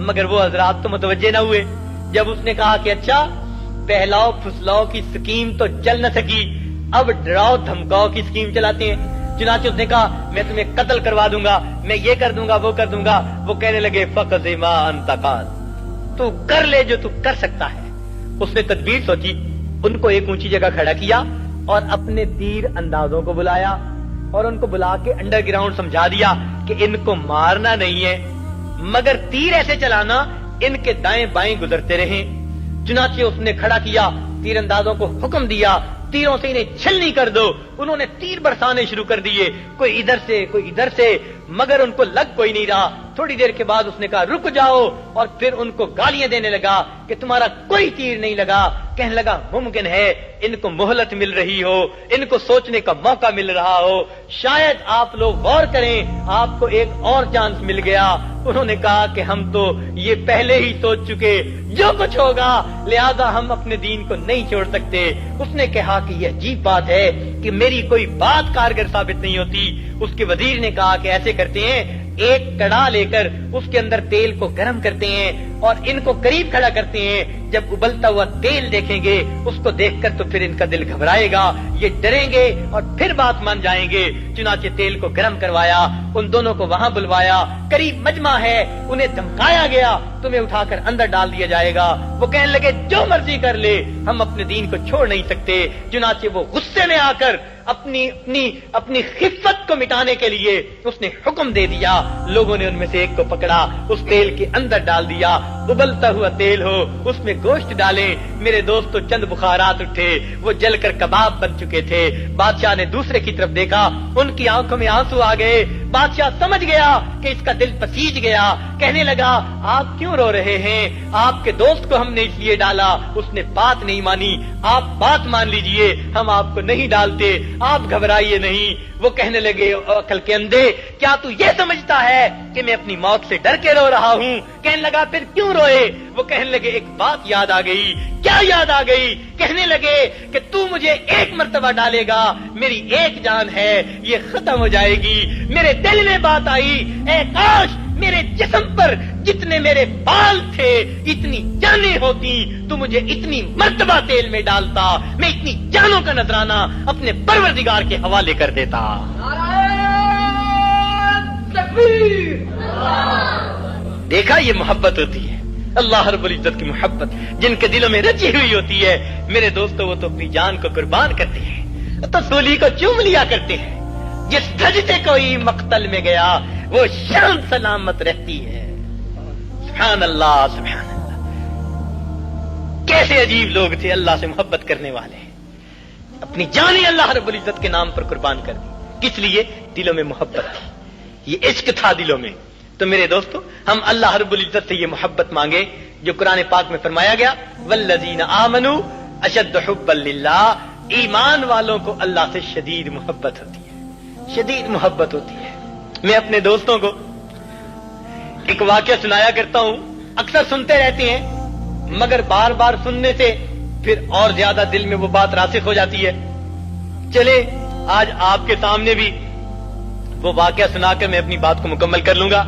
مگر وہ حضرات تو متوجہ نہ ہوئے. جب اس نے کہا کہ اچھا پہلاؤ پھسلاؤ کی سکیم تو چل نہ سکی, اب ڈراؤ دھمکاؤ کی سکیم چلاتے ہیں. چنانچہ اس نے کہا میں تمہیں قتل کروا دوں گا, میں یہ کر دوں گا وہ کر دوں گا. وہ کہنے لگے فقط ما انت قاد, تو کر لے جو تو کر سکتا ہے. اس نے تدبیر سوچی, ان کو ایک اونچی جگہ کھڑا کیا اور اپنے تیر اندازوں کو بلایا اور ان کو بلا کے انڈر گراؤنڈ سمجھا دیا کہ ان کو مارنا نہیں ہے مگر تیر ایسے چلانا ان کے دائیں بائیں گزرتے رہیں. چنانچہ اس نے کھڑا کیا, تیر اندازوں کو حکم دیا تیروں سے انہیں چھلنی کر دو. انہوں نے تیر برسانے شروع کر دیے, کوئی ادھر سے کوئی ادھر سے, مگر ان کو لگ کوئی نہیں رہا. تھوڑی دیر کے بعد اس نے کہا رک جاؤ, اور پھر ان کو گالیاں دینے لگا کہ تمہارا کوئی تیر نہیں لگا. کہنے لگا ممکن ہے ان کو مہلت مل رہی ہو, ان کو سوچنے کا موقع مل رہا ہو, شاید آپ لوگ غور کریں آپ کو ایک اور چانس مل گیا. انہوں نے کہا کہ ہم تو یہ پہلے ہی سوچ چکے جو کچھ ہوگا, لہذا ہم اپنے دین کو نہیں چھوڑ سکتے. اس نے کہا کہ یہ عجیب بات ہے کہ میری کوئی بات کارگر ثابت نہیں ہوتی. اس کے وزیر نے کہا کہ ایسے کرتے ہیں, ایک کڑا لے کر اس کے اندر تیل کو گرم کرتے ہیں اور ان کو قریب کھڑا کرتے ہیں. جب ابلتا ہوا تیل دیکھیں گے اس کو دیکھ کر تو پھر ان کا دل گھبرائے گا, یہ ڈریں گے اور پھر بات مان جائیں گے. چنانچہ تیل کو گرم کروایا, ان دونوں کو وہاں بلوایا, قریب مجمع ہے, انہیں دھمکایا گیا تمہیں اٹھا کر اندر ڈال دیا جائے گا. وہ کہنے لگے جو مرضی کر لے ہم اپنے دین کو چھوڑ نہیں سکتے. چنانچہ وہ غصے میں آ کر اپنی خفت کو مٹانے کے لیے اس نے حکم دے دیا. لوگوں نے ان میں سے ایک کو پکڑا, اس تیل کے اندر ڈال دیا. ابلتا ہوا تیل ہو, اس میں گوشت ڈالیں. میرے دوستو چند بخارات اٹھے, وہ جل کر کباب بن چکے تھے. بادشاہ نے دوسرے کی طرف دیکھا, ان کی آنکھوں میں آنسو آ گئے. بادشاہ سمجھ گیا کہ اس کا دل پسیج گیا. کہنے لگا آپ کیوں رو رہے ہیں؟ آپ کے دوست کو ہم نے اس لیے ڈالا, اس نے بات نہیں مانی. آپ بات مان لیجئے, ہم آپ کو نہیں ڈالتے, آپ گھبرائیے نہیں. وہ کہنے لگے عقل کے اندھے, کیا تو یہ سمجھتا ہے کہ میں اپنی موت سے ڈر کے رو رہا ہوں؟ کہنے لگا پھر کیوں روئے؟ وہ کہنے لگے ایک بات یاد آ گئی. کیا یاد آ گئی؟ کہنے لگے کہ تو مجھے ایک مرتبہ ڈالے گا, میری ایک جان ہے یہ ختم ہو جائے گی. میرے دل میں بات آئی, اے کاش میرے جسم پر جتنے میرے بال تھے اتنی جانیں ہوتی, تو مجھے اتنی مرتبہ تیل میں ڈالتا, میں اتنی جانوں کا نذرانہ اپنے پروردگار کے حوالے کر دیتا. دیکھا یہ محبت ہوتی ہے, اللہ رب العزت کی محبت جن کے دلوں میں رچی ہوئی ہوتی ہے. میرے دوستو وہ تو اپنی جان کو قربان کرتے ہیں, تو سولی کو چوم لیا کرتے ہیں. جس دھج سے کوئی مقتل میں گیا وہ شان سلامت رہتی ہے. سبحان اللہ سبحان اللہ. کیسے عجیب لوگ تھے اللہ سے محبت کرنے والے, اپنی جانیں اللہ رب العزت کے نام پر قربان کر دی. کس لیے؟ دلوں میں محبت تھی, یہ عشق تھا دلوں میں. تو میرے دوستو ہم اللہ رب العزت سے یہ محبت مانگے جو قرآن پاک میں فرمایا گیا, والذین آمنوا اشد حبا للہ. ایمان والوں کو اللہ سے شدید محبت ہوتی ہے, شدید محبت ہوتی ہے. میں اپنے دوستوں کو ایک واقعہ سنایا کرتا ہوں, اکثر سنتے رہتے ہیں مگر بار بار سننے سے پھر اور زیادہ دل میں وہ بات راسخ ہو جاتی ہے. چلے آج آپ کے سامنے بھی وہ واقعہ سنا کر میں اپنی بات کو مکمل کر لوں گا.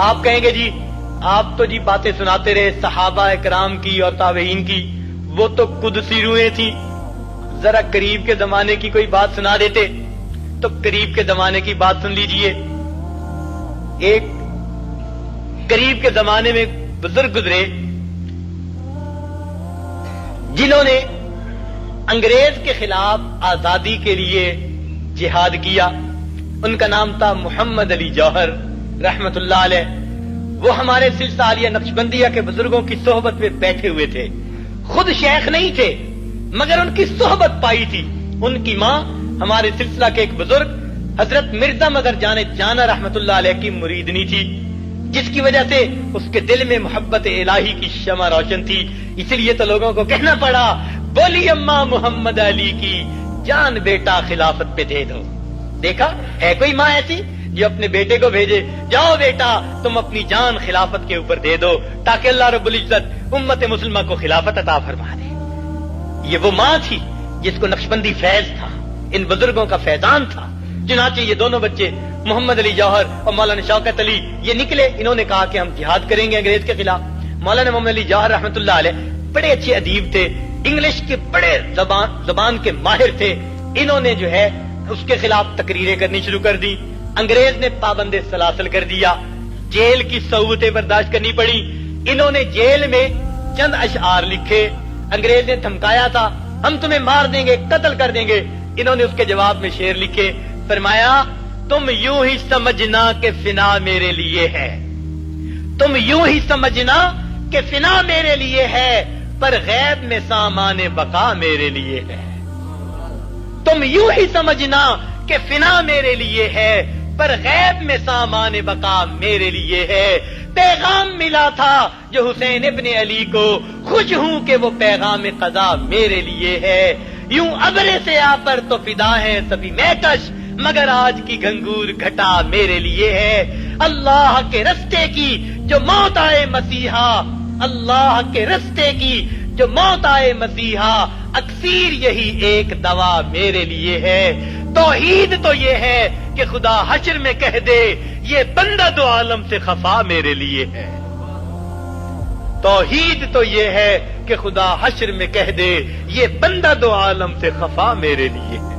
آپ کہیں گے جی آپ تو جی باتیں سناتے رہے صحابہ کرام کی اور تابعین کی, وہ تو قدسی روحیں تھیں, ذرا قریب کے زمانے کی کوئی بات سنا دیتے. تو قریب کے زمانے کی بات سن لیجئے. ایک قریب کے زمانے میں بزرگ گزرے جنہوں نے انگریز کے خلاف آزادی کے لیے جہاد کیا. ان کا نام تھا محمد علی جوہر رحمت اللہ علیہ. وہ ہمارے سلسلہ نقشبندیہ کے بزرگوں کی صحبت میں بیٹھے ہوئے تھے. خود شیخ نہیں تھے مگر ان کی صحبت پائی تھی. ان کی ماں ہمارے سلسلہ کے ایک بزرگ حضرت مرزا مدر جان جانا رحمت اللہ علیہ کی مریدنی تھی, جس کی وجہ سے اس کے دل میں محبت الہی کی شمع روشن تھی. اس لیے تو لوگوں کو کہنا پڑا, بولی اماں محمد علی کی جان بیٹا خلافت پہ دے دو. دیکھا ہے کوئی ماں ایسی جو اپنے بیٹے کو بھیجے, جاؤ بیٹا تم اپنی جان خلافت کے اوپر دے دو تاکہ اللہ رب العزت امت مسلمہ کو خلافت عطا فرما دے. یہ وہ ماں تھی جس کو نقشبندی فیض تھا, ان بزرگوں کا فیضان تھا. چنانچہ یہ دونوں بچے محمد علی جوہر اور مولانا شوکت علی یہ نکلے. انہوں نے کہا کہ ہم جہاد کریں گے انگریز کے خلاف. مولانا محمد علی جوہر رحمت اللہ علیہ بڑے اچھے ادیب تھے, انگلش کے بڑے زبان کے ماہر تھے. انہوں نے جو ہے اس کے خلاف تقریریں کرنی شروع کر دی. انگریز نے پابند سلاسل کر دیا, جیل کی صعوبتیں برداشت کرنی پڑی. انہوں نے جیل میں چند اشعار لکھے. انگریز نے دھمکایا تھا ہم تمہیں مار دیں گے, قتل کر دیں گے. انہوں نے اس کے جواب میں شعر لکھے, فرمایا تم یوں ہی سمجھنا کہ فنا میرے لیے ہے, تم یوں ہی سمجھنا کہ فنا میرے لیے ہے, پر غیب میں سامان بقا میرے لیے ہے. تم یوں ہی سمجھنا کہ فنا میرے لیے ہے, پر غیب میں سامان بقا میرے لیے ہے. پیغام ملا تھا جو حسین ابن علی کو, خوش ہوں کہ وہ پیغام قضا میرے لیے ہے. یوں ابرے سے آ پر تو فدا ہے سبھی مہکش, مگر آج کی گھنگور گھٹا میرے لیے ہے. اللہ کے رستے کی جو موت آئے مسیحا, اللہ کے رستے کی جو موت آئے مسیحا, اکثیر یہی ایک دوا میرے لیے ہے. توحید تو یہ ہے کہ خدا حشر میں کہہ دے یہ بندہ دو عالم سے خفا میرے لیے ہے. توحید تو یہ ہے کہ خدا حشر میں کہہ دے یہ بندہ دو عالم سے خفا میرے لیے ہے.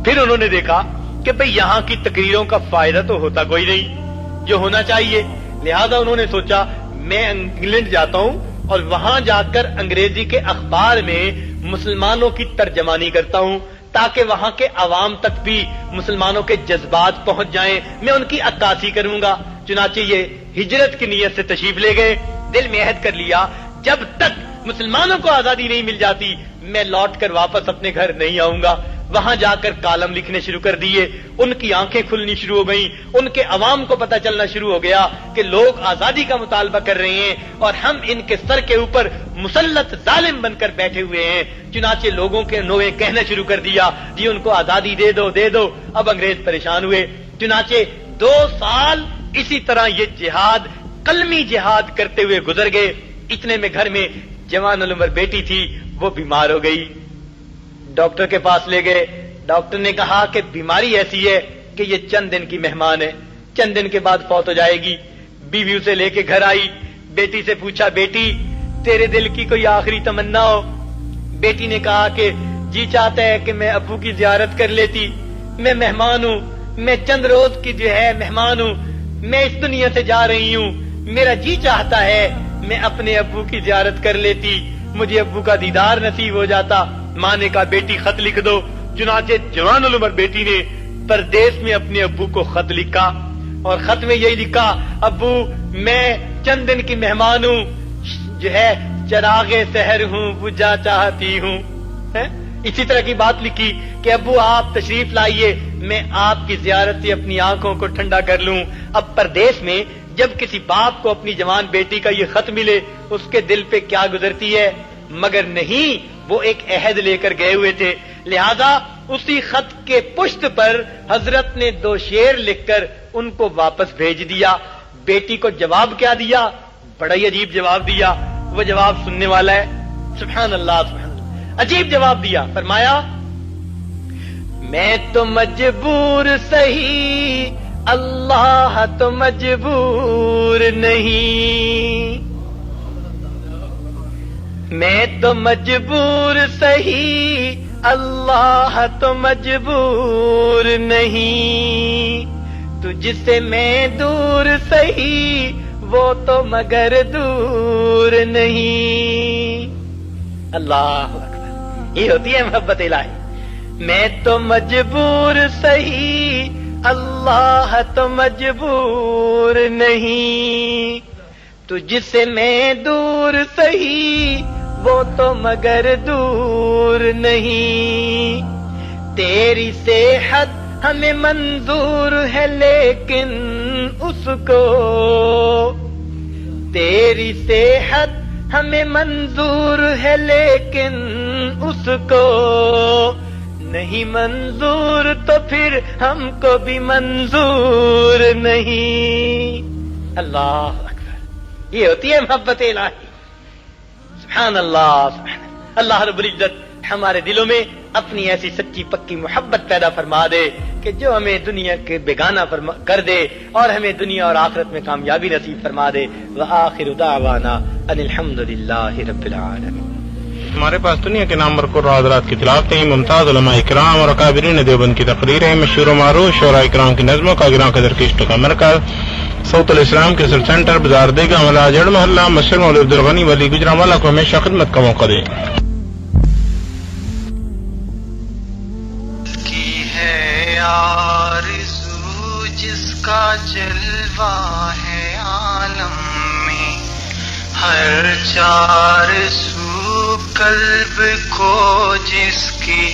پھر انہوں نے دیکھا کہ بھئی یہاں کی تقریروں کا فائدہ تو ہوتا کوئی نہیں جو ہونا چاہیے. لہذا انہوں نے سوچا میں انگلینڈ جاتا ہوں اور وہاں جا کر انگریزی کے اخبار میں مسلمانوں کی ترجمانی کرتا ہوں تاکہ وہاں کے عوام تک بھی مسلمانوں کے جذبات پہنچ جائیں, میں ان کی عکاسی کروں گا. چنانچہ یہ ہجرت کی نیت سے تشریف لے گئے. دل میں عہد کر لیا جب تک مسلمانوں کو آزادی نہیں مل جاتی میں لوٹ کر واپس اپنے گھر نہیں آؤں گا. وہاں جا کر کالم لکھنے شروع کر دیے، ان کی آنکھیں کھلنی شروع ہو گئیں، ان کے عوام کو پتہ چلنا شروع ہو گیا کہ لوگ آزادی کا مطالبہ کر رہے ہیں اور ہم ان کے سر کے اوپر مسلط ظالم بن کر بیٹھے ہوئے ہیں۔ چنانچہ لوگوں کے نوے کہنا شروع کر دیا جی ان کو آزادی دے دو دے دو۔ اب انگریز پریشان ہوئے، چنانچہ 2 سال اسی طرح یہ جہاد، قلمی جہاد کرتے ہوئے گزر گئے۔ اتنے میں گھر میں جوان العمر بیٹی تھی، وہ بیمار ہو گئی، ڈاکٹر کے پاس لے گئے۔ ڈاکٹر نے کہا کہ بیماری ایسی ہے کہ یہ چند دن کی مہمان ہے، چند دن کے بعد فوت ہو جائے گی۔ بیوی اسے لے کے گھر آئی، بیٹی سے پوچھا بیٹی تیرے دل کی کوئی آخری تمنا ہو؟ بیٹی نے کہا کہ جی چاہتا ہے کہ میں ابو کی زیارت کر لیتی، میں مہمان ہوں، میں چند روز کی جو ہے مہمان ہوں، میں اس دنیا سے جا رہی ہوں، میرا جی چاہتا ہے میں اپنے ابو کی زیارت کر لیتی، مجھے ابو کا دیدار نصیب ہو جاتا۔ ماں نے کہا بیٹی خط لکھ دو۔ چنانچہ جوان العمر بیٹی نے پردیس میں اپنے ابو کو خط لکھا اور خط میں یہی لکھا ابو میں چند دن کی مہمان ہوں، جو ہے چراغ سحر ہوں بجھا چاہتی ہوں۔ اسی طرح کی بات لکھی کہ ابو آپ تشریف لائیے، میں آپ کی زیارت سے اپنی آنکھوں کو ٹھنڈا کر لوں۔ اب پردیس میں جب کسی باپ کو اپنی جوان بیٹی کا یہ خط ملے اس کے دل پہ کیا گزرتی ہے، مگر نہیں، وہ ایک عہد لے کر گئے ہوئے تھے، لہذا اسی خط کے پشت پر حضرت نے 2 شعر لکھ کر ان کو واپس بھیج دیا۔ بیٹی کو جواب کیا دیا؟ بڑا ہی عجیب جواب دیا، وہ جواب سننے والا ہے۔ سبحان اللہ سبحان اللہ، عجیب جواب دیا۔ فرمایا میں تو مجبور سہی، اللہ تو مجبور نہیں، میں تو مجبور سہی، اللہ تو مجبور نہیں، تجھ سے میں دور سہی، وہ تو مگر دور نہیں۔ اللہ اکبر، یہ ہوتی ہے محبت الہی۔ میں تو مجبور سہی، اللہ تو مجبور نہیں، تجھ سے میں دور سہی، وہ تو مگر دور نہیں، تیری صحت ہمیں منظور ہے لیکن اس کو، تیری صحت ہمیں منظور ہے لیکن اس کو نہیں منظور، تو پھر ہم کو بھی منظور نہیں۔ اللہ اکبر، یہ ہوتی ہے محبت الہی۔ سبحان اللہ سبحان اللہ۔ اللہ رب العزت ہمارے دلوں میں اپنی ایسی سچی پکی محبت پیدا فرما دے کہ جو ہمیں دنیا کے بیگانہ کر دے اور ہمیں دنیا اور آخرت میں کامیابی نصیب فرما دے۔ وآخر دعوانا ان الحمدللہ رب العالمین۔ ہمارے پاس دنیا کے نام مرکور حضرات کی تلاوتیں، ممتاز علماء کرام اور اکابرین دیوبند کی تقریریں، مشہور و معروف شعراء کرام کی نظموں کا گراں قدر کشتوں کا مرکز، صوت الاسلام کے سینٹر، بازار دیگا ملا جڑ محلہ، مسجد مولوی عبدالغنی ولی گجرانوالہ کو ہمیشہ خدمت کا موقع دے۔ کی ہے آرزو جس کا جلوہ ہے عالم میں، ہر چار سو قلب کو جس کی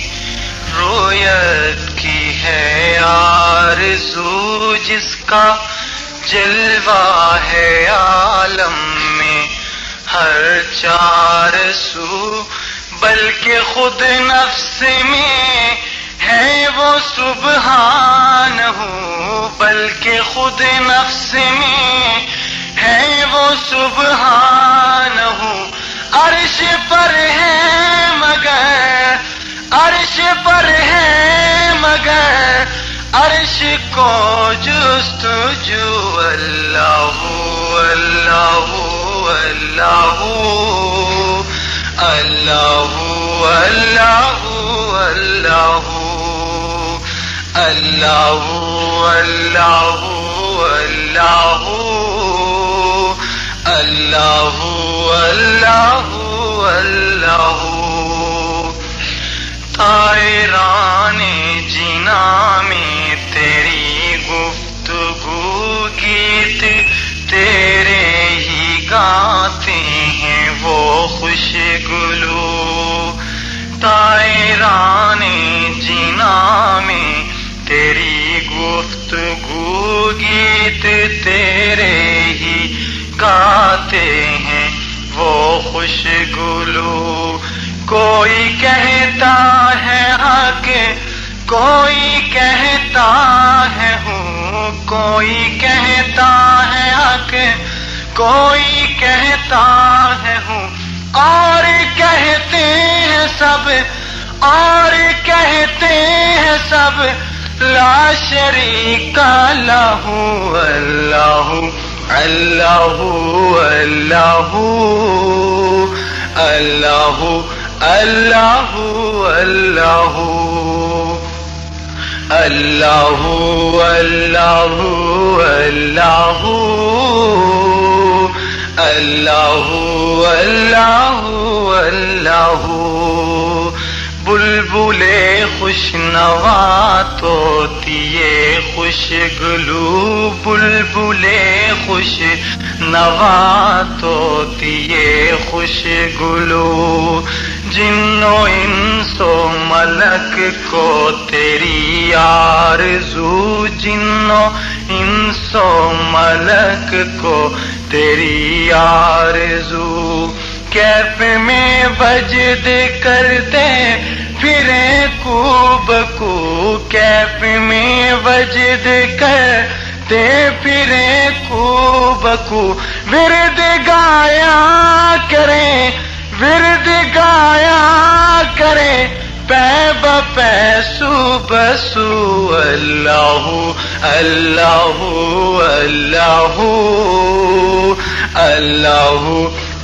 رویت کی ہے آرزو، جس کا جلوہ ہے عالم میں، ہر چار سو بلکہ خود نفس میں ہے وہ سبحانہ، بلکہ خود نفس میں ہے وہ سبحانہ، عرش پر ہے مگر، عرش پر ہے مگر، عرش کو جستجو اللہ اللہ اللہ اللہ اللہ اللہ اللہ اللہ اللہ اللہ اللہ۔ طائران جنا میں تیری گفتگو گیت تیرے ہی گاتے ہیں وہ خوش گلو، طائران جنا تیرے ہی گاتے ہیں وہ خوشگلو. کوئی کہتا ہے حق، کوئی کہتا ہے ہوں، کوئی کہتا ہے حق، کوئی کہتا ہے ہوں، اور کہتے ہیں سب، اور کہتے ہیں سب لا شریک لہ. اللہ اللہ اللہ اللہ اللہ اللہ اللہ اللہ اللہ اللہ اللہ. بلبلے خوش نوا طوطیے خوشگلو، بلبلے خوش نوا طوطیے خوشگلو. جن و انس و ملک کو تیری آرزو، جن و انس و ملک کو تیری آرزو. کیف میں وجد کرتے پھریں کو بکو، کیف میں وجد کرتے پھریں کو بکو. ورد گایا کریں، ورد گایا کریں پے بپے سو بسو. اللہ اللہ اللہ اللہ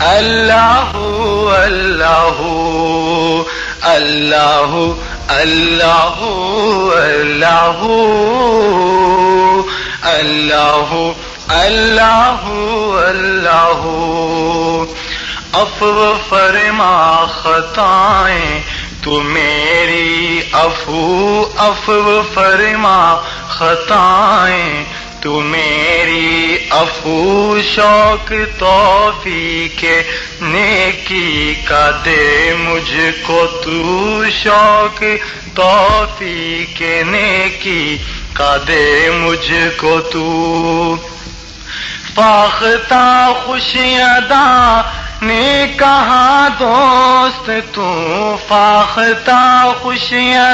اللہ اللہ اللہ اللہ اللہ اللہ اللہ. عفو فرما خطائیں تو میری، عفو عفو فرما خطائیں تو میری، عفو شوق توفیق نیکی کا دے مجھ کو تو، شوق توفیق نیکی کا دے مجھ کو تو. فاختہ خوشیاں نے کہا دوست تو، فاختہ خوشیاں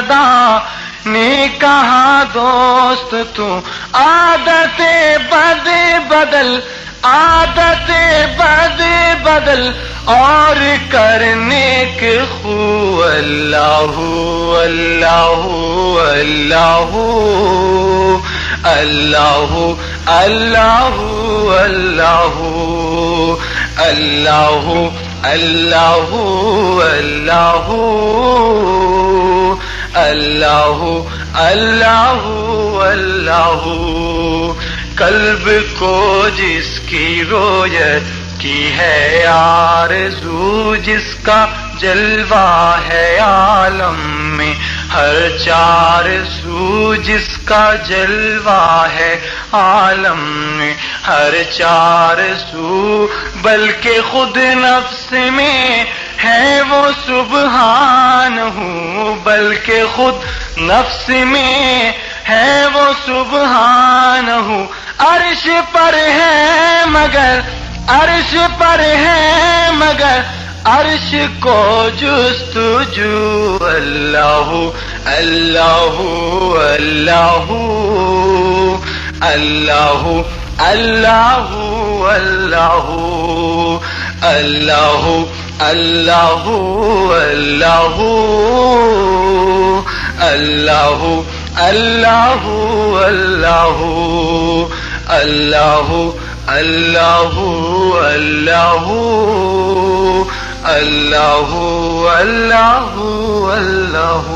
نے کہا دوست تو. عادت بد بدل، عادت بد بدل اور کرنے کے خو. اللہ اللہ اللہ اللہ اللہ اللہ اللہ اللہ اللہ اللہ اللہ. قلب کو جس کی رویت کی ہے آرزو، جس کا جلوہ ہے عالم میں ہر چار سو، جس کا جلوہ ہے عالم میں ہر چار سو. بلکہ خود نفس میں ہے وہ سبحان ہوں، بلکہ خود نفس میں ہے وہ سبحان ہوں. عرش پر ہے مگر، عرش پر ہے مگر عرش کو جستجو. اللہ اللہ اللہ اللہ اللہ اللہ اللہ اللہ اللہ اللہ اللہ اللہ اللہ اللہ اللہ اللہ اللہ